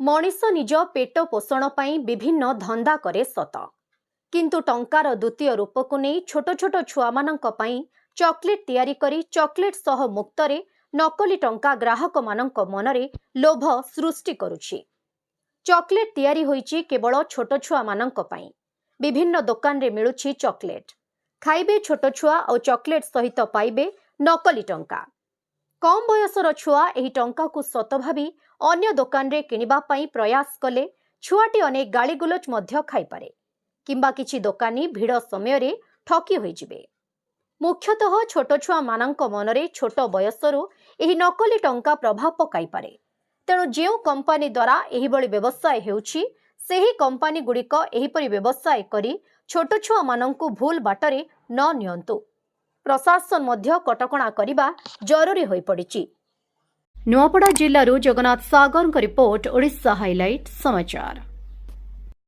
मनीष निज पेट पोषण पाई विभिन्न धंदा करे सत, किंतु टंकार द्वितीय रूप को नहीं छोट छोट छुआ मानक पाई चॉकलेट तैयारी करी चॉकलेट सह मुक्तरे नकली टंका ग्राहक मानक मनरे लोभ सृष्टि करुछि। चॉकलेट तैयारी होईछि केवल छोट छुआ मानक पाई। विभिन्न दुकान रे मिलुछि चॉकलेट, खाइबे छोट छुआ और चॉकलेट सहित पाइबे नकली टंका। कम बयसर छुआ एही टंका को सत भावी अन्य दुकान रे किनिबा पाई प्रयास कले छुआटी अनेक गालीगुलच मध्य खाइपारे किंबा किछि दोकानी भिड़ समय रे ठकी होई जिबे। मुख्यतः छोट छुआ मानक मनरे छोट बयसरू एही नकली टंका प्रभाव पकाई पारे। तेणु जेउ कंपनी द्वारा एही बळी व्यवसाय हेउछि सेही कंपनी गुड़िक एहीपरि व्यवसाय करी छोट छुआ मानंकु भूल बाटरे न नियंतु। प्रशासन मध्य कटकणा करिबा जरूरी होई पड़िछि। नुआपड़ा जिल्लारू जगन्नाथ सागर रिपोर्ट, ओडिशा हाइलाइट समाचार।